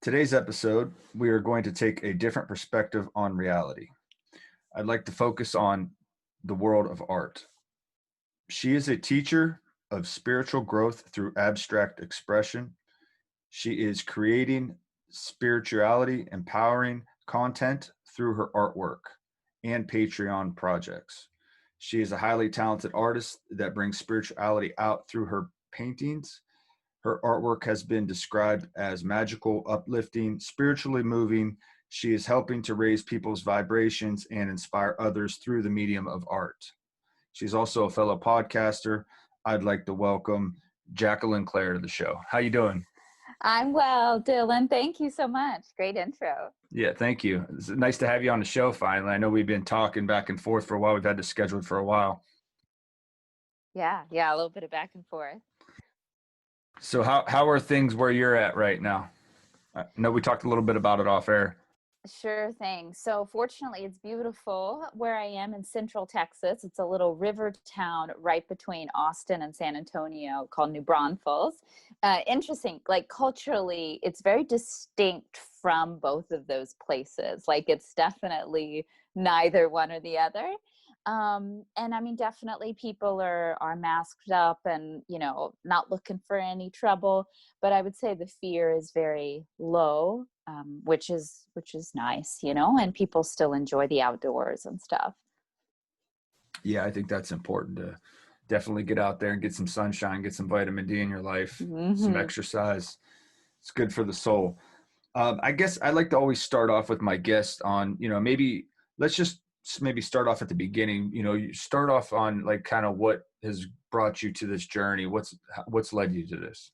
Today's episode, we are going to take a different perspective on reality. I'd like to focus on the world of art. She is a teacher of spiritual growth through abstract expression. She is creating spirituality, empowering content through her artwork and Patreon projects. She is a highly talented artist that brings spirituality out through her paintings. Her artwork has been described as magical, uplifting, spiritually moving. She is helping to raise people's vibrations and inspire others through the medium of art. She's also a fellow podcaster. I'd like to welcome Jacqueline Claire to the show. How you doing? I'm well, Dylan. Thank you so much. Great intro. Yeah, thank you. It's nice to have you on the show finally. I know we've been talking back and forth for a while. We've had this scheduled for a while. Yeah, a little bit of back and forth. So how are things where you're at right now? I know we talked a little bit about it off air. Sure thing. So fortunately, it's beautiful where I am in Central Texas. It's a little river town right between Austin and San Antonio called New Braunfels. Interesting, like culturally, it's very distinct from both of those places. Like it's definitely neither one or the other. And I mean, definitely people are masked up and, not looking for any trouble, but I would say the fear is very low, which is nice, and people still enjoy the outdoors and stuff. Yeah, I think that's important to definitely get out there and get some sunshine, get some vitamin D in your life, some exercise. It's good for the soul. I guess I like to always start off with my guest on, maybe let's just maybe start off at the beginning. You start off on like kind of what has brought you to this journey. What's led you to this?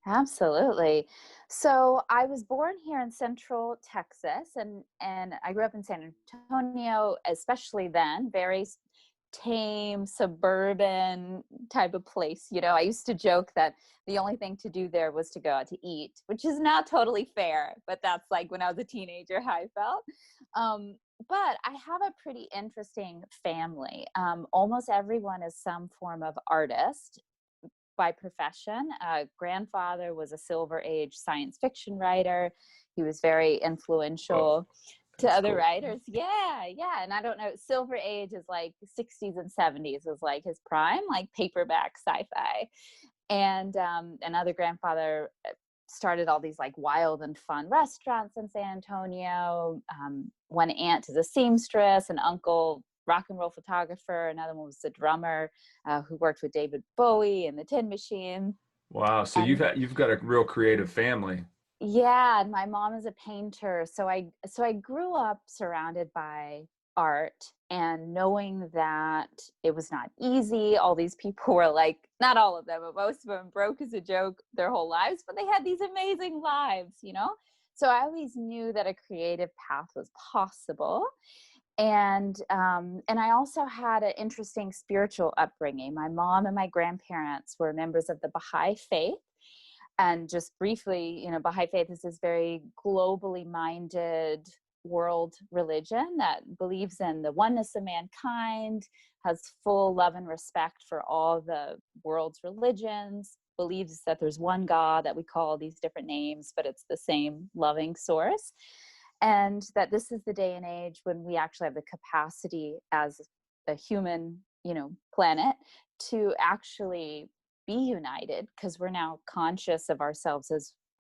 Absolutely. So I was born here in Central Texas, and I grew up in San Antonio, especially then, very tame, suburban type of place. I used to joke that the only thing to do there was to go out to eat, which is not totally fair, but that's like when I was a teenager, how I felt. But I have a pretty interesting family. Almost everyone is some form of artist by profession. Grandfather was a Silver Age science fiction writer. He was very influential to other writers. Yeah. And I don't know, Silver Age is like 60s and 70s is like his prime, like paperback sci-fi. And another grandfather started all these like wild and fun restaurants in San Antonio. One aunt is a seamstress, an uncle rock and roll photographer. Another one was a drummer who worked with David Bowie and the Tin Machine. Wow. So you've got a real creative family. Yeah, and my mom is a painter. So I grew up surrounded by art and knowing that it was not easy. All these people were like, not all of them, but most of them broke as a joke their whole lives, but they had these amazing lives, So I always knew that a creative path was possible. And I also had an interesting spiritual upbringing. My mom and my grandparents were members of the Baha'i faith. And just briefly, Baha'i faith is this very globally minded world religion that believes in the oneness of mankind, has full love and respect for all the world's religions, believes that there's one God that we call these different names, but it's the same loving source. And that this is the day and age when we actually have the capacity as a human, planet to actually be united, because we're now conscious of ourselves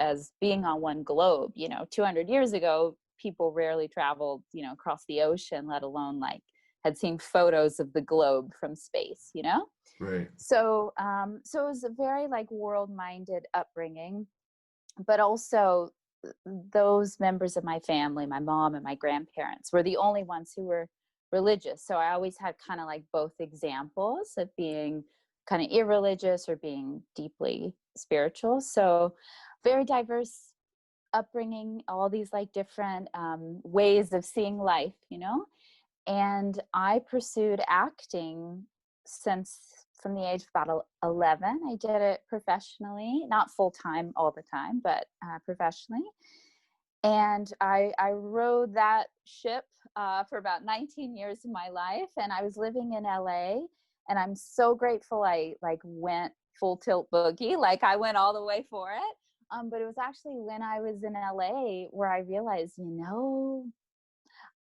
as being on one globe. 200 years ago, people rarely traveled, across the ocean, let alone like had seen photos of the globe from space, Right. So, so it was a very like world-minded upbringing, but also those members of my family, my mom and my grandparents, were the only ones who were religious. So I always had kind of like both examples of being kind of irreligious or being deeply spiritual. So very diverse upbringing, all these like different ways of seeing life, And I pursued acting from the age of about 11. I did it professionally, not full-time all the time, but professionally. And I rode that ship for about 19 years of my life. And I was living in LA, and I'm so grateful I like went full tilt boogie. Like I went all the way for it. But it was actually when I was in LA where I realized,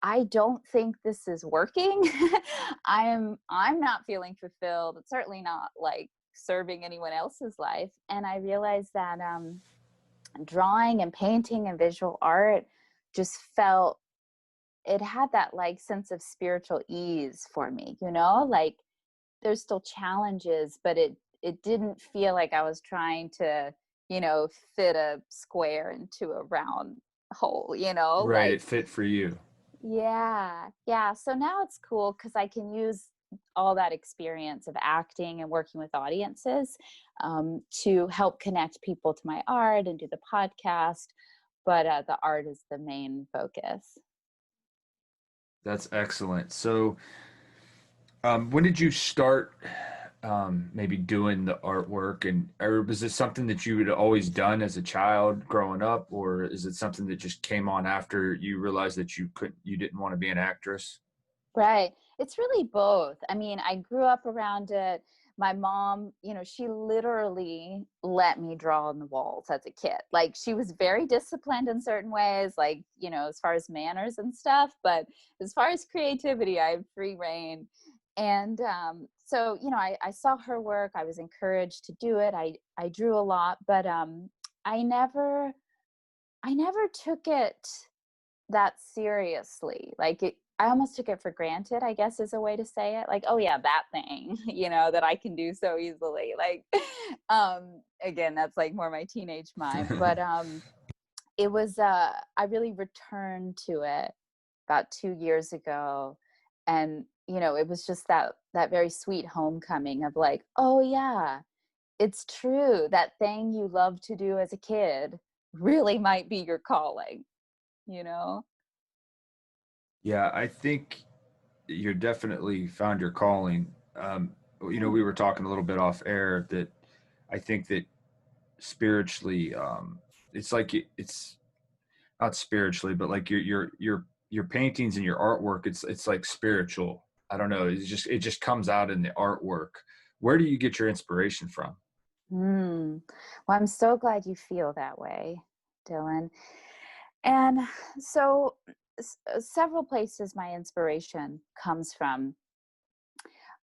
I don't think this is working. I'm not feeling fulfilled. It's certainly not like serving anyone else's life. And I realized that drawing and painting and visual art just felt, it had that like sense of spiritual ease for me, like there's still challenges, but it didn't feel like I was trying to, fit a square into a round hole, Right. like, It fit for you. yeah. So now it's cool because I can use all that experience of acting and working with audiences to help connect people to my art and do the podcast. But the art is the main focus. That's excellent. So, when did you start maybe doing the artwork, and or was this something that you had always done as a child growing up, or is it something that just came on after you realized that you didn't want to be an actress? Right. It's really both. I mean, I grew up around it. My mom, she literally let me draw on the walls as a kid. Like, she was very disciplined in certain ways, like, as far as manners and stuff. But as far as creativity, I have free reign. And so, I saw her work. I was encouraged to do it. I drew a lot, but I never, I never took it that seriously. Like, I almost took it for granted, I guess is a way to say it. Like, oh yeah, that thing, that I can do so easily. Like, again, that's like more my teenage mind. But it was I really returned to it about 2 years ago. And, it was just that very sweet homecoming of like, oh yeah, it's true. That thing you loved to do as a kid really might be your calling, you know? Yeah, I think you're definitely found your calling. We were talking a little bit off air that I think that spiritually, it's like it's not spiritually, but like your paintings and your artwork, it's like spiritual. I don't know. It just comes out in the artwork. Where do you get your inspiration from? Well, I'm so glad you feel that way, Dylan. And so, several places my inspiration comes from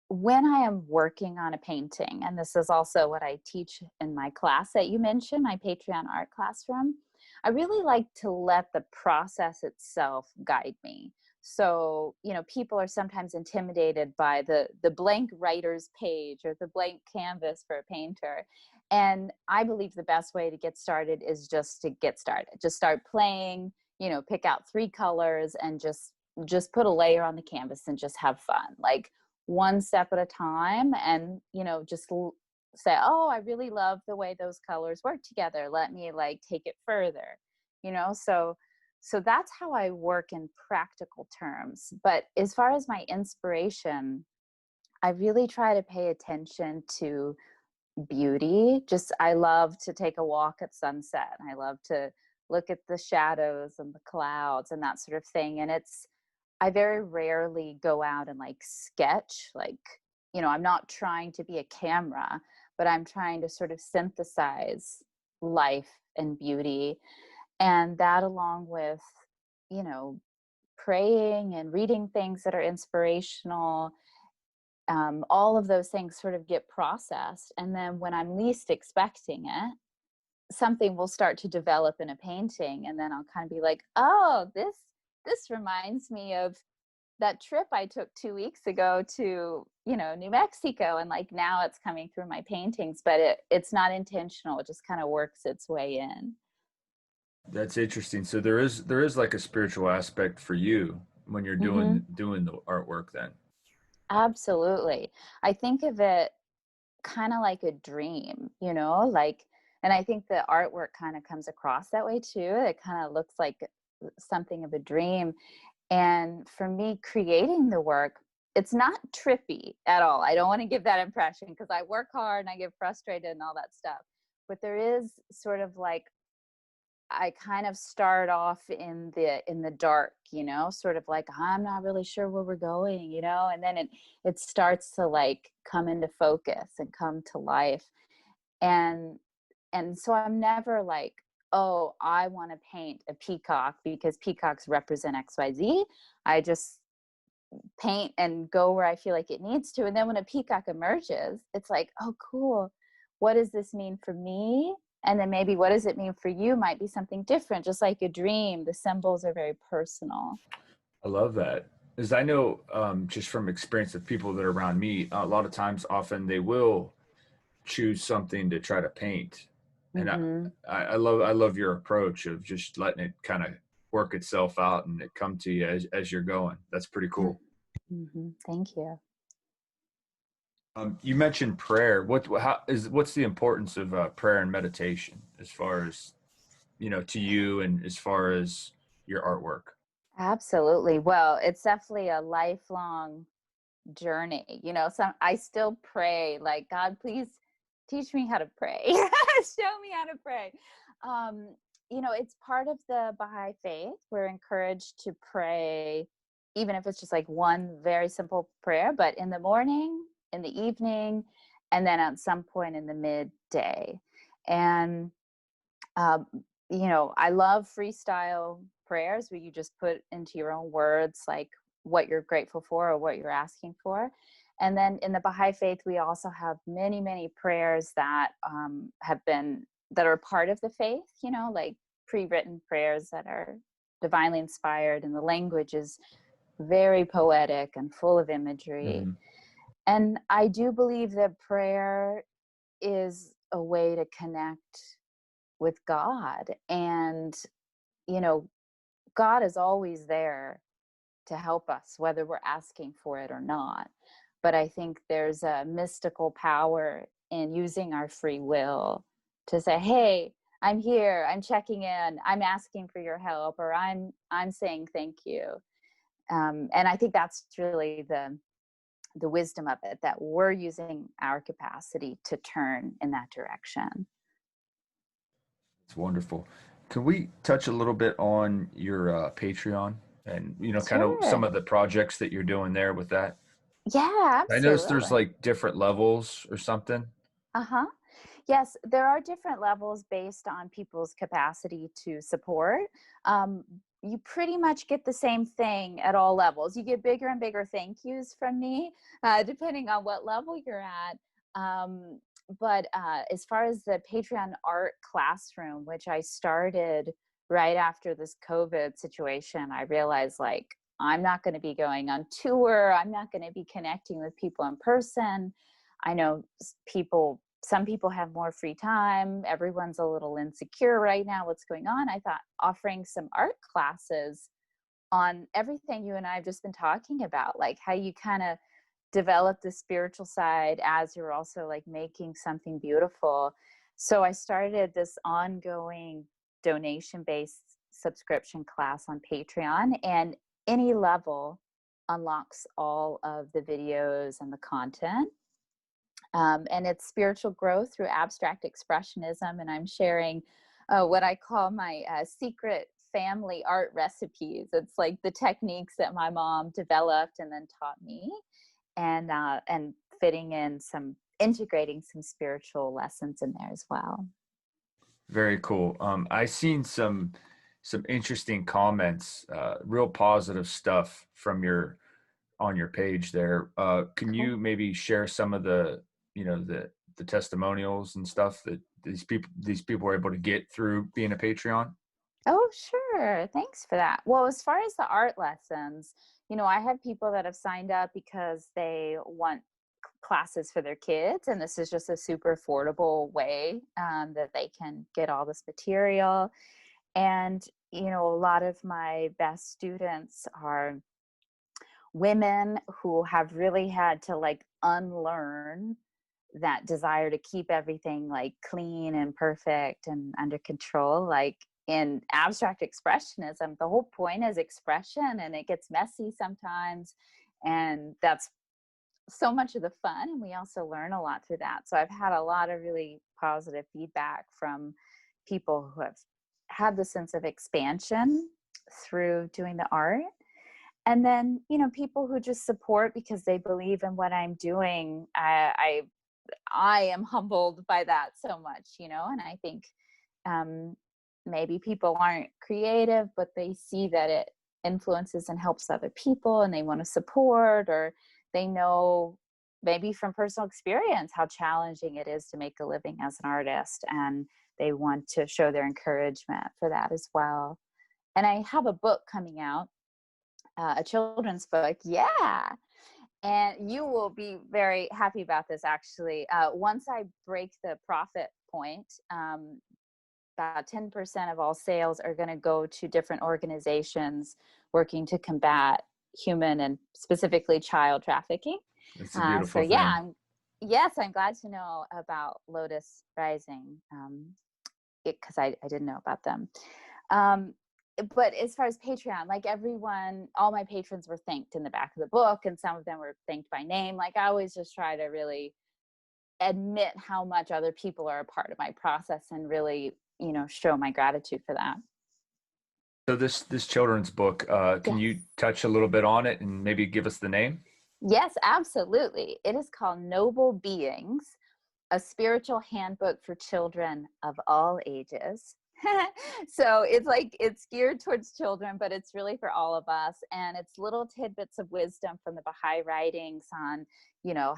when I am working on a painting. And this is also what I teach in my class that you mentioned, my Patreon art classroom. I really like to let the process itself guide me. So, people are sometimes intimidated by the blank writer's page or the blank canvas for a painter. And I believe the best way to get started is just to get started. Just start playing, pick out 3 colors and just put a layer on the canvas and just have fun. Like, one step at a time, and just say, oh, I really love the way those colors work together, let me like take it further. So that's how I work in practical terms. But as far as my inspiration, I really try to pay attention to beauty. Just, I love to take a walk at sunset. I love to look at the shadows and the clouds and that sort of thing. And I very rarely go out and like sketch, like, I'm not trying to be a camera, but I'm trying to sort of synthesize life and beauty. And that, along with, you know, praying and reading things that are inspirational, all of those things sort of get processed. And then when I'm least expecting it, something will start to develop in a painting. And then I'll kind of be like, oh, this reminds me of that trip I took 2 weeks ago to, New Mexico. And like, now it's coming through my paintings, but it's not intentional. It just kind of works its way in. That's interesting. So there is like a spiritual aspect for you when you're Hmm. doing the artwork then. Absolutely. I think of it kind of like a dream, like, and I think the artwork kind of comes across that way too. It kind of looks like something of a dream. And for me, creating the work, it's not trippy at all. I don't want to give that impression because I work hard and I get frustrated and all that stuff. But there is sort of like, I kind of start off in the dark, sort of like, I'm not really sure where we're going, and then it starts to like come into focus and come to life. And And so I'm never like, oh, I want to paint a peacock because peacocks represent XYZ. I just paint and go where I feel like it needs to. And then when a peacock emerges, it's like, oh, cool. What does this mean for me? And then maybe what does it mean for you might be something different. Just like a dream, the symbols are very personal. I love that. As I know, just from experience of people that are around me, a lot of times, often they will choose something to try to paint. And Mm-hmm. I love your approach of just letting it kind of work itself out and it come to you as you're going. That's pretty cool. Mm-hmm. Thank you. You mentioned prayer. What's the importance of prayer and meditation as far as, to you and as far as your artwork? Absolutely. Well, it's definitely a lifelong journey. Some I still pray, like, God, please teach me how to pray. Show me how to pray. Um, it's part of the Baha'i faith. We're encouraged to pray, even if it's just like one very simple prayer, but in the morning, in the evening, and then at some point in the midday. And um, I love freestyle prayers where you just put into your own words like what you're grateful for or what you're asking for. And then in the Baha'i faith, we also have many, many prayers that that are part of the faith, like pre-written prayers that are divinely inspired, and the language is very poetic and full of imagery. Mhm. And I do believe that prayer is a way to connect with God. And, you know, God is always there to help us, whether we're asking for it or not. But I think there's a mystical power in using our free will to say, hey, I'm here, I'm checking in, I'm asking for your help, or I'm saying thank you. And I think that's really the wisdom of it, that we're using our capacity to turn in that direction. It's wonderful. Can we touch a little bit on your Patreon and, kind of some Sure. of the projects that you're doing there with that? Yeah, I noticed there's absolutely. like different levels or something. Uh-huh. Yes, there are different levels based on people's capacity to support. Um, you pretty much get the same thing at all levels. You get bigger and bigger thank yous from me, depending on what level you're at. But as far as the Patreon art classroom, which I started right after this COVID situation, I realized like I'm not going to be going on tour. I'm not going to be connecting with people in person. I know some people have more free time. Everyone's a little insecure right now. What's going on? I thought offering some art classes on everything you and I have just been talking about, like how you kind of develop the spiritual side as you're also like making something beautiful. So I started this ongoing donation-based subscription class on Patreon, and any level unlocks all of the videos and the content. And it's spiritual growth through abstract expressionism. And I'm sharing what I call my secret family art recipes. It's like the techniques that my mom developed and then taught me, and fitting in integrating some spiritual lessons in there as well. Very cool. I seen some interesting comments, real positive stuff from your on your page there. Can Cool. you maybe share some of the testimonials and stuff that these people were able to get through being a Patreon? Oh, sure. Thanks for that. Well, as far as the art lessons, I have people that have signed up because they want classes for their kids, and this is just a super affordable way that they can get all this material. And, a lot of my best students are women who have really had to like unlearn that desire to keep everything like clean and perfect and under control. Like in abstract expressionism, the whole point is expression, and it gets messy sometimes. And that's so much of the fun. And we also learn a lot through that. So I've had a lot of really positive feedback from people who have had the sense of expansion through doing the art. And then, people who just support because they believe in what I'm doing. I am humbled by that so much, and I think um, maybe people aren't creative, but they see that it influences and helps other people and they want to support, or they know maybe from personal experience how challenging it is to make a living as an artist, and they want to show their encouragement for that as well. And I have a book coming out, a children's book. Yeah. And you will be very happy about this, actually. Once I break the profit point, about 10% of all sales are going to go to different organizations working to combat human and specifically child trafficking. It's a beautiful yeah, thing. I'm glad to know about Lotus Rising, because I didn't know about them. But as far as Patreon, like everyone, all my patrons were thanked in the back of the book, and some of them were thanked by name. Like I always just try to really admit how much other people are a part of my process and really, show my gratitude for that. So this children's book, can Yes. you touch a little bit on it and maybe give us the name? Yes, absolutely. It is called Noble Beings, a spiritual handbook for children of all ages. So it's geared towards children, but it's really for all of us. And it's little tidbits of wisdom from the Baha'i writings on,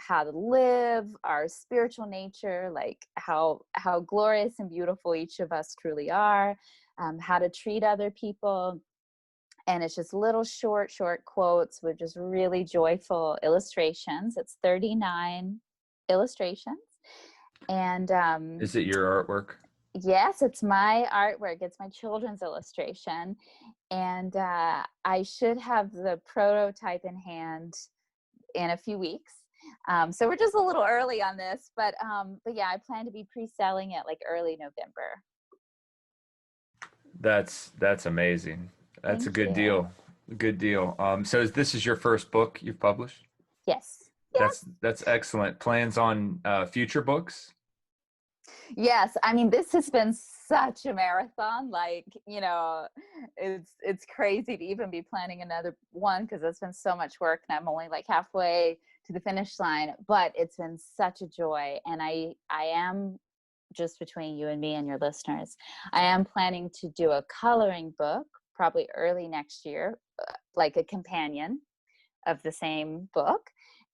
how to live, our spiritual nature, like how glorious and beautiful each of us truly are, how to treat other people. And it's just little short quotes with just really joyful illustrations. It's 39 illustrations. And Is it your artwork? yes, it's my artwork. It's my children's illustration. And I should have the prototype in hand in a few weeks. So we're just a little early on this, but yeah, I plan to be pre-selling it like early November. That's amazing. That's a Thank good you. deal. Good deal. So this is your first book you've published? Yes. That's excellent. Plans on future books? Yes, I mean, this has been such a marathon. Like, it's crazy to even be planning another one because it's been so much work and I'm only like halfway to the finish line. But it's been such a joy, and I am, just between you and me and your listeners, I am planning to do a coloring book probably early next year, like a companion of the same book.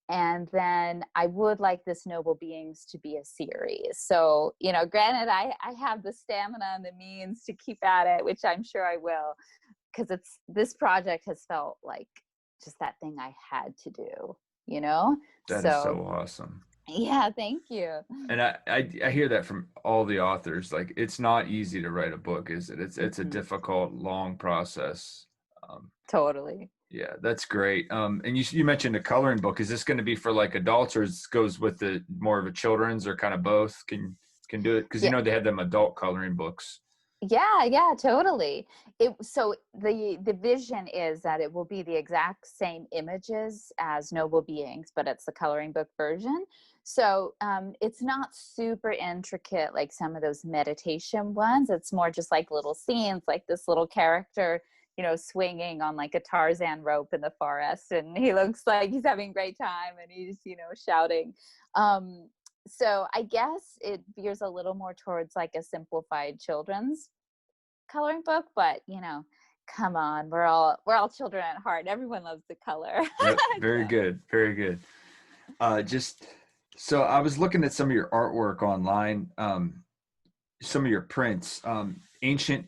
And then I would like this Noble Beings to be a series. So, granted, I have the stamina and the means to keep at it, which I'm sure I will, because this project has felt like just that thing I had to do, That is So, so awesome. yeah, thank you. And I hear that from all the authors. Like it's not easy to write a book, is it? It's a Mm-mm, difficult, long process. totally. Yeah, that's great. And you mentioned a coloring book. Is this going to be for like adults, or goes with the more of a children's, or kind of both? Can do it because Yeah. they have them adult coloring books. Yeah, totally. So the vision is that it will be the exact same images as Noble Beings, but it's the coloring book version. So it's not super intricate like some of those meditation ones. It's more just like little scenes, like this little character, swinging on like a Tarzan rope in the forest, and he looks like he's having a great time, and he's, shouting. So I guess it veers a little more towards like a simplified children's coloring book, but come on, we're all children at heart. Everyone loves the color. Yep, very So, good, very good. Just so I was looking at some of your artwork online, some of your prints, Ancient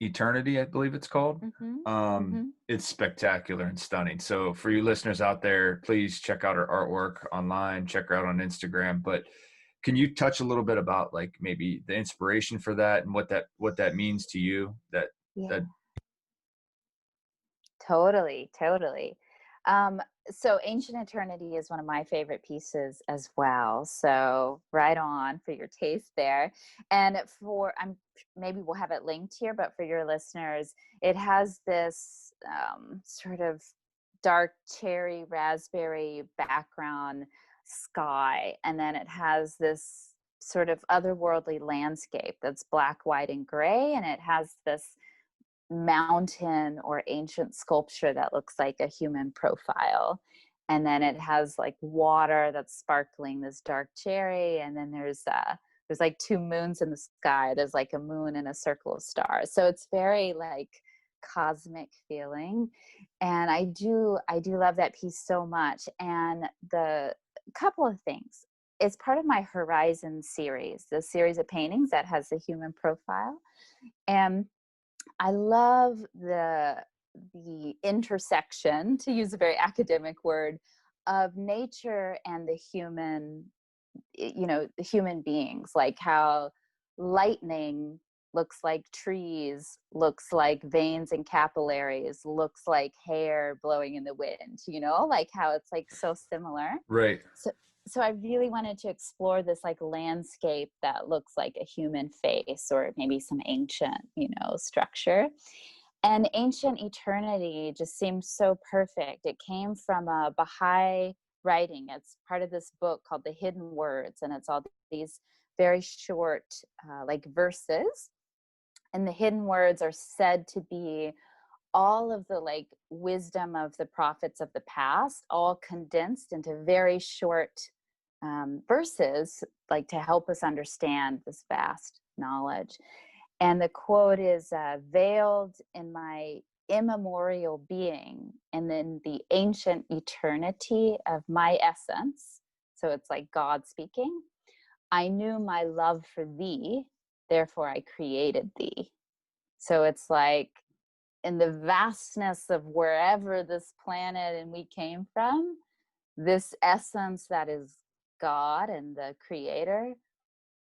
Eternity, I believe it's called. mm-hmm, mm-hmm. It's spectacular and stunning. So for you listeners out there, please check out her artwork online, check her out on Instagram. But can you touch a little bit about like maybe the inspiration for that and what that means to you? Yeah, That totally. Um, so Ancient Eternity is one of my favorite pieces as well. So right on for your taste there. And maybe we'll have it linked here, but for your listeners, it has this sort of dark cherry raspberry background sky, and then it has this sort of otherworldly landscape that's black, white, and gray, and it has this mountain or ancient sculpture that looks like a human profile. and then it has like water that's sparkling, this dark cherry, and then there's like two moons in the sky. There's like a moon and a circle of stars. So it's very like cosmic feeling. And I do love that piece so much. And the couple of things. It's part of my Horizon series, the series of paintings that has the human profile. And I love the intersection, to use a very academic word, of nature and the human, the human beings, like how lightning looks like trees, looks like veins and capillaries, looks like hair blowing in the wind, like how it's like so similar. Right. So I really wanted to explore this like landscape that looks like a human face, or maybe some ancient, structure. And ancient eternity just seems so perfect. It came from a Baha'i writing. It's part of this book called The Hidden Words, and it's all these very short like verses. And the hidden words are said to be all of the like wisdom of the prophets of the past, all condensed into very short verses, like to help us understand this vast knowledge. And the quote is, veiled in my immemorial being, and then the ancient eternity of my essence. So it's like God speaking. I knew my love for thee, therefore I created thee. So it's like in the vastness of wherever this planet and we came from, this essence that is God and the creator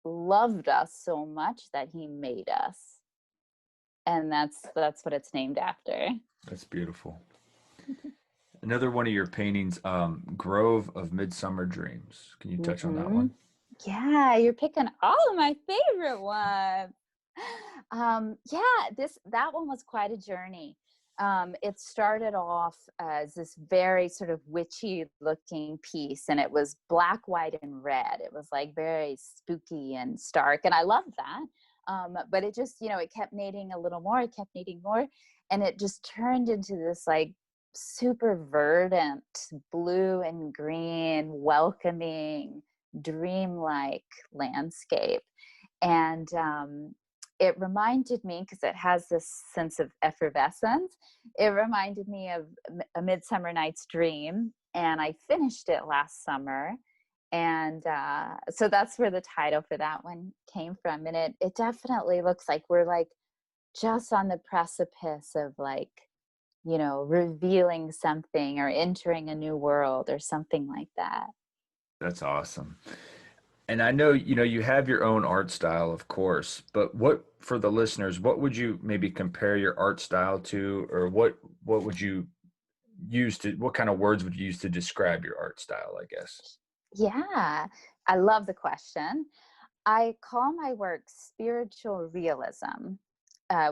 loved us so much that he made us. And that's what it's named after. That's beautiful. Another one of your paintings, Grove of Midsummer Dreams. Can you touch on that one? Yeah, you're picking all of my favorite ones. That one was quite a journey. It started off as this very sort of witchy looking piece, and it was black, white, and red. It was like very spooky and stark, and I loved that. But it just, it kept needing a little more. It kept needing more, and it just turned into this like super verdant blue and green, welcoming, dreamlike landscape. And it reminded me, because it has this sense of effervescence, it reminded me of A Midsummer Night's Dream, and I finished it last summer. And so that's where the title for that one came from. And it definitely looks like we're like just on the precipice of like, revealing something or entering a new world or something like that. That's awesome. And I know, you have your own art style, of course, but for the listeners, what would you maybe compare your art style to, or what would you what kind of words would you use to describe your art style, I guess? Yeah, I love the question. I call my work spiritual realism,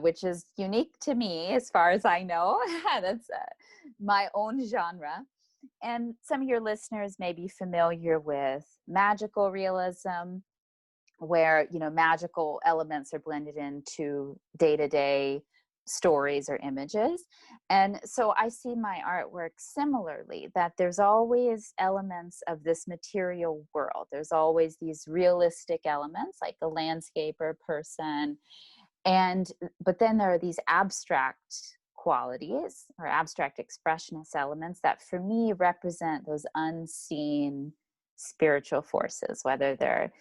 which is unique to me as far as I know. That's my own genre. And some of your listeners may be familiar with magical realism, where magical elements are blended into day-to-day stories or images. And so I see my artwork similarly, that there's always elements of this material world. There's always these realistic elements like a landscape or a person, but then there are these abstract qualities or abstract expressionist elements that for me represent those unseen spiritual forces, whether they're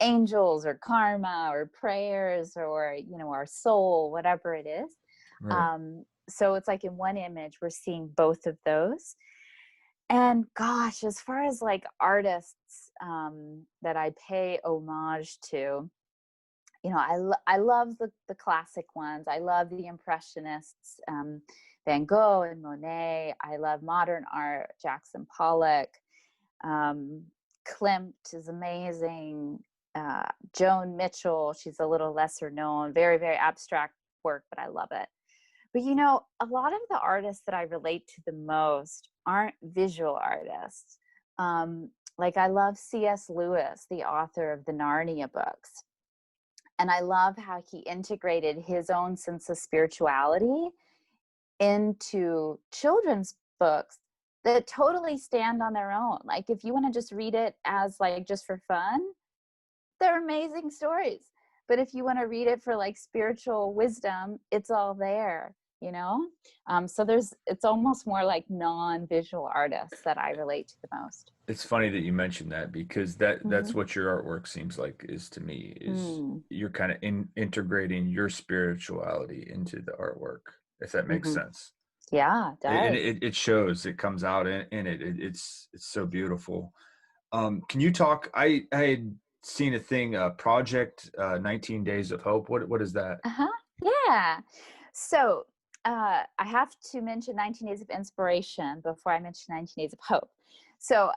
angels or karma or prayers or our soul, whatever it is. Right. So it's like in one image we're seeing both of those. And gosh, as far as like artists that I pay homage to, I love the classic ones. I love the Impressionists, Van Gogh and Monet. I love modern art, Jackson Pollock. Klimt is amazing. Joan Mitchell, she's a little lesser known, very, very abstract work, but I love it. But a lot of the artists that I relate to the most aren't visual artists. Like I love C.S. Lewis, the author of the Narnia books. And I love how he integrated his own sense of spirituality into children's books, that totally stand on their own. Like if you want to just read it as like just for fun, they're amazing stories. But if you want to read it for like spiritual wisdom, it's all there, you know? So it's almost more like non-visual artists that I relate to the most. It's funny that you mentioned that, because that's Mm-hmm. what your artwork seems like is to me, is Mm. you're kind of integrating your spirituality into the artwork, if that makes Mm-hmm. sense. Yeah, it And does. it shows, it comes out in it. It's so beautiful. Can you talk, I had seen a thing, project 19 days of hope. What is that? Uh-huh. Yeah. So I have to mention 19 Days of Inspiration before I mention 19 Days of Hope. So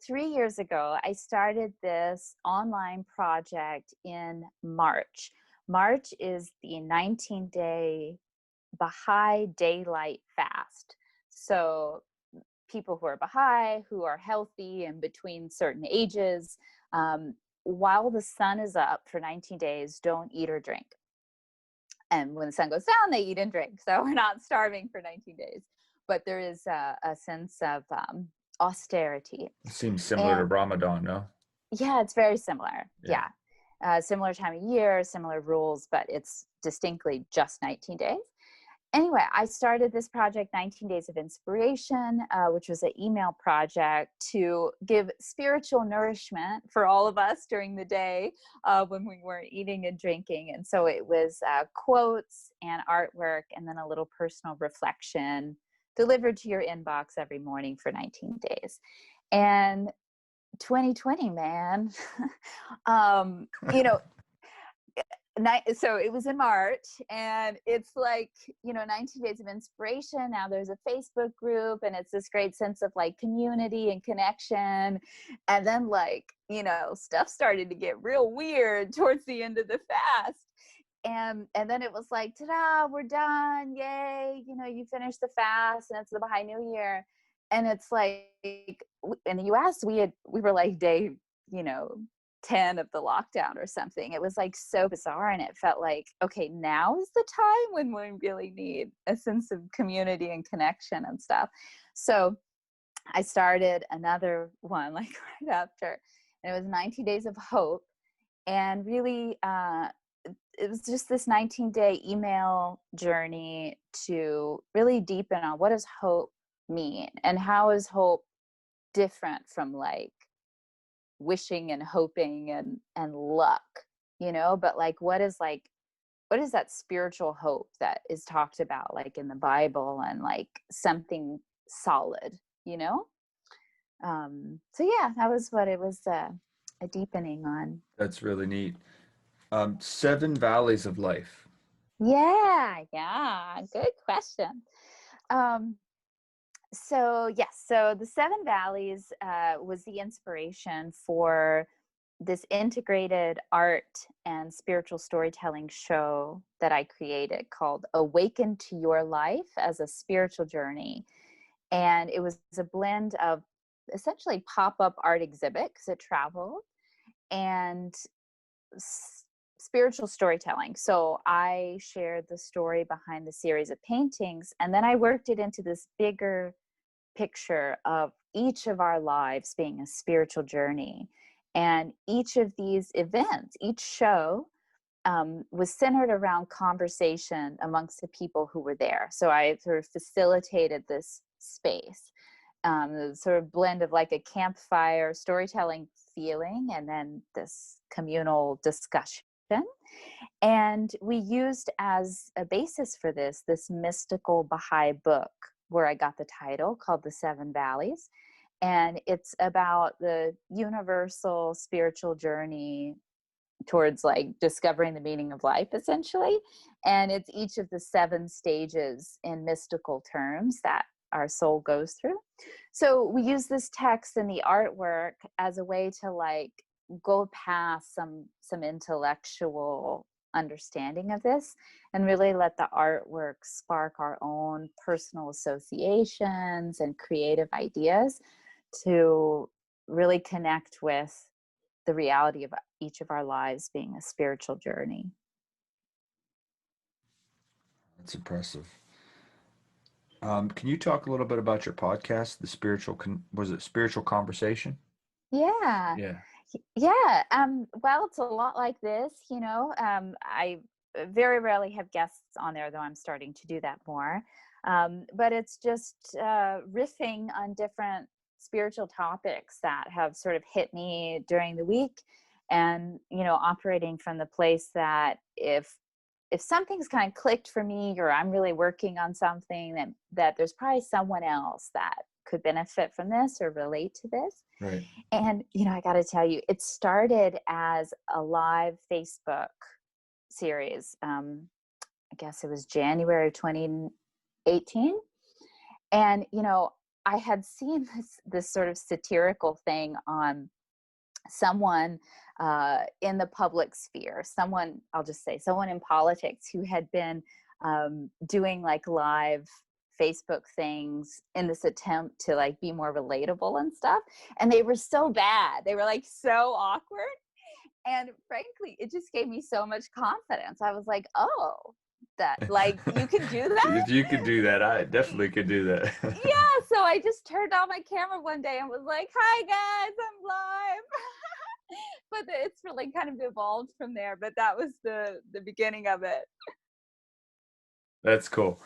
3 years ago, I started this online project in March. March is the 19-day Baha'i daylight fast. So people who are Baha'i, who are healthy and between certain ages, um, while the sun is up for 19 days, don't eat or drink. And when the sun goes down, they eat and drink. So we're not starving for 19 days. But there is a sense of austerity. It seems similar to And Ramadan, no? yeah, it's very similar. Yeah. Yeah. Similar time of year, similar rules, but it's distinctly just 19 days. Anyway, I started this project, 19 Days of Inspiration, which was an email project to give spiritual nourishment for all of us during the day when we weren't eating and drinking. And so it was quotes and artwork, and then a little personal reflection delivered to your inbox every morning for 19 days. And 2020, man, you know, so it was in March, and it's like, 19 Days of Inspiration. Now there's a Facebook group, and it's this great sense of like community and connection. And then like, stuff started to get real weird towards the end of the fast. And then it was like, ta-da, we're done. Yay. You finished the fast, and it's the Baha'i New Year. And it's like, in the US, we were like day, 10 of the lockdown or something. It was like so bizarre, and it felt like, okay, now is the time when we really need a sense of community and connection and stuff. So I started another one like right after, and it was 19 Days of Hope. And really, it was just this 19-day email journey to really deepen on what does hope mean, and how is hope different from like wishing and hoping and luck, but like what is that spiritual hope that is talked about like in the Bible, and like something solid, so yeah, that was what it was, a deepening on. That's really neat. Seven valleys of life. Yeah, good question. um so yes, so the Seven Valleys was the inspiration for this integrated art and spiritual storytelling show that I created called Awaken to Your Life as a Spiritual Journey. And it was a blend of essentially pop-up art exhibit, because it traveled, and spiritual storytelling. So I shared the story behind the series of paintings, and then I worked it into this bigger picture of each of our lives being a spiritual journey. And each of these events, each show, was centered around conversation amongst the people who were there. So I sort of facilitated this space, the sort of blend of like a campfire storytelling feeling, and then this communal discussion. And we used as a basis for this mystical Baha'i book, where I got the title, called The Seven Valleys. And it's about the universal spiritual journey towards like discovering the meaning of life, essentially. And it's each of the seven stages in mystical terms that our soul goes through. So we use this text and the artwork as a way to like go past some intellectual understanding of this, and really let the artwork spark our own personal associations and creative ideas to really connect with the reality of each of our lives being a spiritual journey. That's impressive. Can you talk a little bit about your podcast, the was it Spiritual Conversation? Yeah. Yeah. Yeah. Well, it's a lot like this, I very rarely have guests on there, though I'm starting to do that more. But it's just riffing on different spiritual topics that have sort of hit me during the week, and, operating from the place that if something's kind of clicked for me, or I'm really working on something, that there's probably someone else that could benefit from this or relate to this. Right. And, I got to tell you, it started as a live Facebook series. I guess it was January 2018. And, I had seen this sort of satirical thing on someone in the public sphere, I'll just say someone in politics who had been doing like live Facebook things in this attempt to like be more relatable and stuff. And they were so bad. They were like so awkward. And frankly, it just gave me so much confidence. I was like, oh, that like you can do that. If you could do that, I definitely could do that. Yeah. So I just turned on my camera one day and was like, hi guys, I'm live. But it's really kind of evolved from there. But that was the beginning of it. That's cool.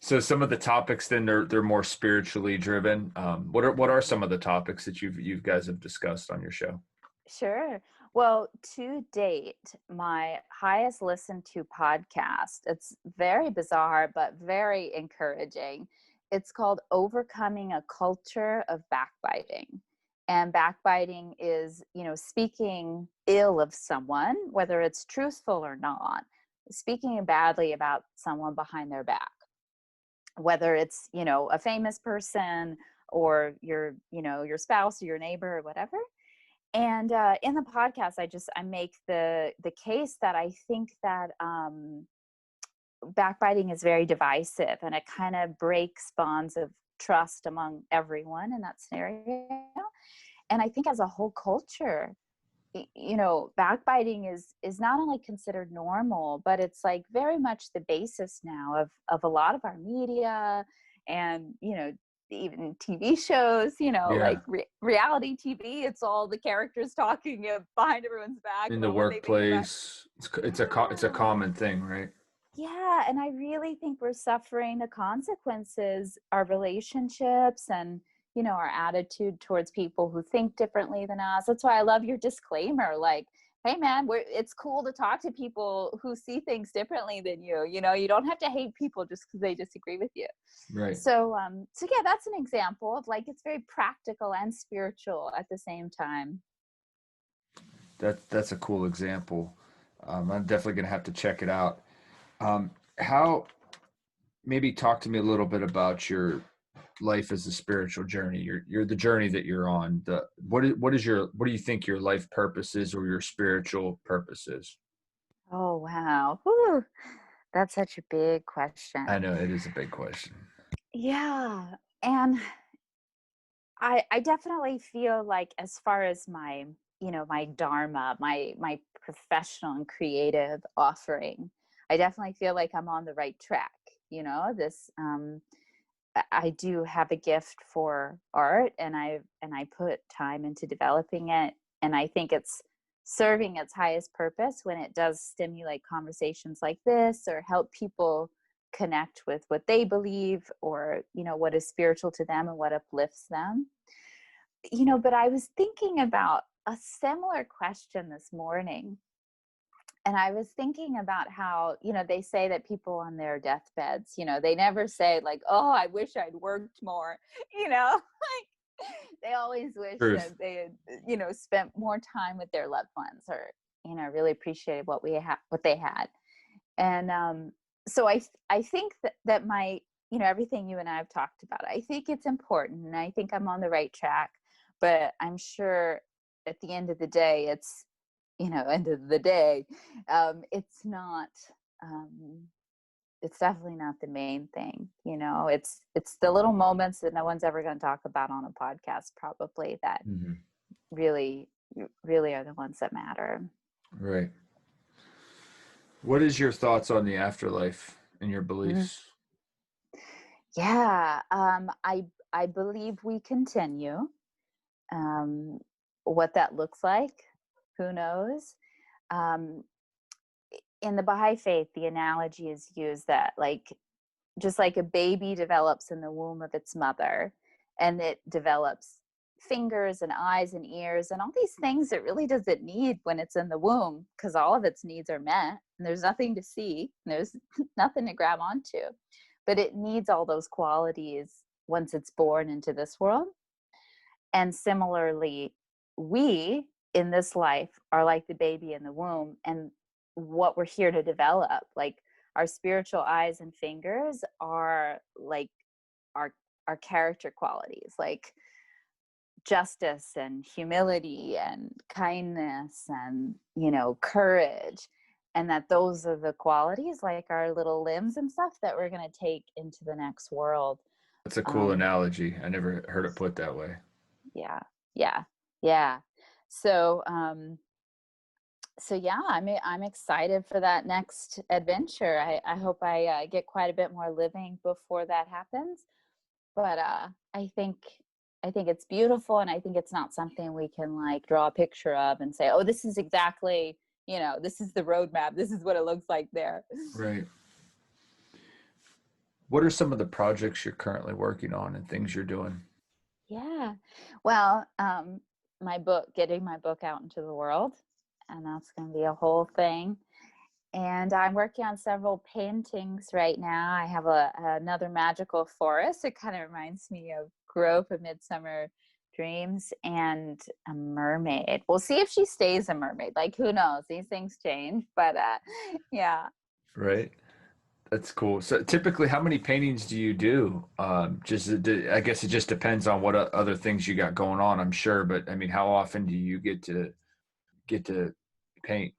So some of the topics then they're more spiritually driven. What are some of the topics that you guys have discussed on your show? Sure. Well, to date, my highest listened to podcast, it's very bizarre, but very encouraging. It's called Overcoming a Culture of Backbiting. And backbiting is, speaking ill of someone, whether it's truthful or not, speaking badly about someone behind their back, whether it's, a famous person or your spouse or your neighbor or whatever. And in the podcast, I make the case that I think that backbiting is very divisive, and it kind of breaks bonds of trust among everyone in that scenario. And I think as a whole culture, backbiting is not only considered normal, but it's like very much the basis now of a lot of our media, and even TV shows, Yeah. like reality TV. It's all the characters talking behind everyone's back In the about what they think about. workplace, it's a Yeah. common thing, right? Yeah, and I really think we're suffering the consequences, our relationships, and our attitude towards people who think differently than us. That's why I love your disclaimer, like, hey man, it's cool to talk to people who see things differently than you. You don't have to hate people just because they disagree with you. Right. So yeah, that's an example of like, it's very practical and spiritual at the same time. That's a cool example. I'm definitely gonna have to check it out. How maybe talk to me a little bit about your life as a spiritual journey. You're the journey that you're on. What do you think your life purpose is, or your spiritual purpose is? Oh, wow. Whew. That's such a big I question. know it is a big question. Yeah. And I definitely feel like, as far as my, my dharma, my professional and creative offering, I definitely feel like I'm on the right track. This I do have a gift for art, and I put time into developing it, and I think it's serving its highest purpose when it does stimulate conversations like this, or help people connect with what they believe, or what is spiritual to them and what uplifts them. But I was thinking about a similar question this morning, and I was thinking about how, they say that people on their deathbeds, they never say like, oh, I wish I'd worked more, like they always wish Truth. that they had, spent more time with their loved ones, or, really appreciated what they had. And so I think that my, everything you and I have talked about, I think it's important, and I think I'm on the right track, but I'm sure at the end of the day, it's not, um, it's definitely not the main thing. It's the little moments that no one's ever going to talk about on a podcast, probably, that Hmm. really, really are the ones that matter. Right. What is your thoughts on the afterlife and your Mhm. beliefs? Yeah, I believe we continue. Um, what that looks like, who knows? Um, in the Baha'i faith, the analogy is used that like just like a baby develops in the womb of its mother, and it develops fingers and eyes and ears and all these things it really doesn't need when it's in the womb, because all of its needs are met and there's nothing to see, there's nothing to grab onto, but it needs all those qualities once it's born into this world. And similarly, we in this life are like the baby in the womb, and what we're here to develop, like our spiritual eyes and fingers are like our our character qualities, like justice and humility and kindness and, you know, courage. And that those are the qualities, like our little limbs and stuff, that we're going to take into the next world. That's a cool um analogy. I never heard it put that way. yeah, yeah, yeah. So so yeah, I'm excited for that next adventure. I hope I get quite a bit more living before that happens. But I think it's beautiful, and I think it's not something we can like draw a picture of and say, oh, this is exactly, you know, this is the roadmap, this is what it looks like there. Right. What are some of the projects you're currently working on and things you're doing? Yeah. Well, my book, getting my book out into the world, and that's going to be a whole thing. And I'm working on several paintings right now. I have another magical forest. It kind of reminds me of Grove of Midsummer Dreams, and a mermaid. We'll see if she stays a mermaid. Like, who knows? These things change. But yeah. Right. That's cool. So typically, how many paintings do you do? I guess it just depends on what other things you got going on, I'm sure. But I mean, how often do you get to paint?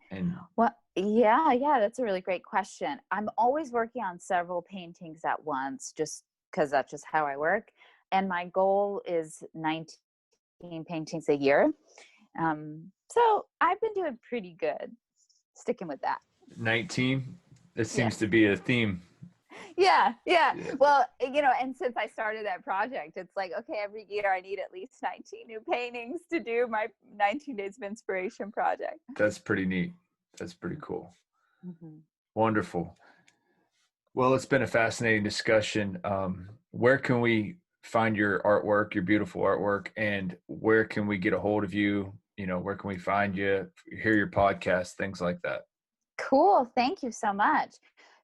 And Well, yeah, that's a really great question. I'm always working on several paintings at once, just because that's just how I work. And my goal is 19 paintings a year. So I've been doing pretty good, sticking with that. 19, it Yeah. seems to be a theme. Yeah, yeah. Yeah. Well, you know, and since I started that project, it's like, okay, every year I need at least 19 new paintings to do my 19 days of inspiration project. That's pretty neat. That's pretty cool. Mm-hmm. Wonderful. Well, it's been a fascinating discussion. Where can we find your artwork, your beautiful artwork, and where can we get a hold of you? You know, where can we find you, hear your podcast, things like that? Cool. Thank you so much.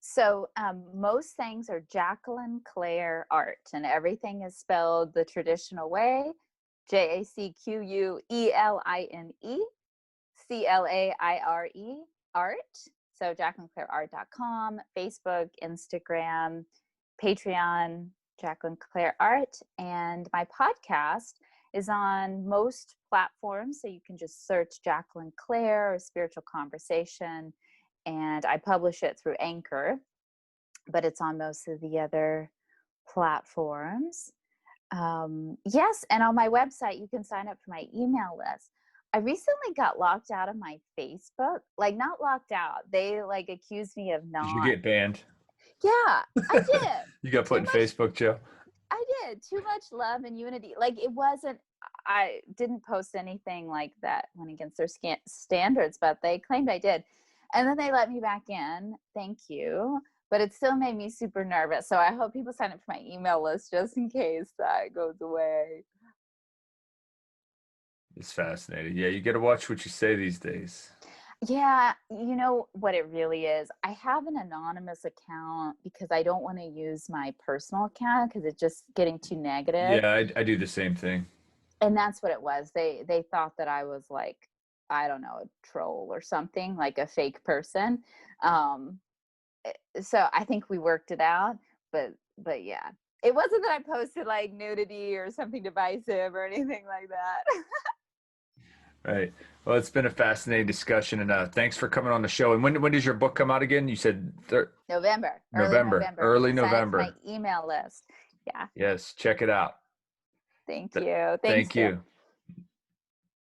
So most things are Jacqueline Claire art, and everything is spelled the traditional way: JACQUELINE art. So JacquelineClaireArt.com, Facebook, Instagram, Patreon, Jacqueline Claire Art, and my podcast is on most platforms. So you can just search Jacqueline Claire or Spiritual Conversation, and I publish it through Anchor, but it's on most of the other platforms. Yes, and on my website, you can sign up for my email list. I recently got locked out of my Facebook, like not locked out. They like accused me of Did you not. get banned? Yeah, I did. You got Too put in much. Facebook jail? I did too much love and unity. Like it wasn't. I didn't post anything like that went against their standards, but they claimed I did, and then they let me back in. Thank you. But it still made me super nervous. So I hope people sign up for my email list just in case that goes away. It's fascinating. Yeah, you got to watch what you say these days. Yeah, you know what it really is? I have an anonymous account because I don't want to use my personal account because it's just getting too negative. Yeah, I do the same thing. And that's what it was. They thought that I was like, I don't know, a troll or something, like a fake person. Um, so I think we worked it out, but yeah. It wasn't that I posted like nudity or something divisive or anything like that. Right. Well, it's been a fascinating discussion, and thanks for coming on the show. And when does your book come out again? You said November, early November, November. early Sign up for my November. email list. Yeah. Yes, check it out. Thank you. Thanks, Thank Jim. you.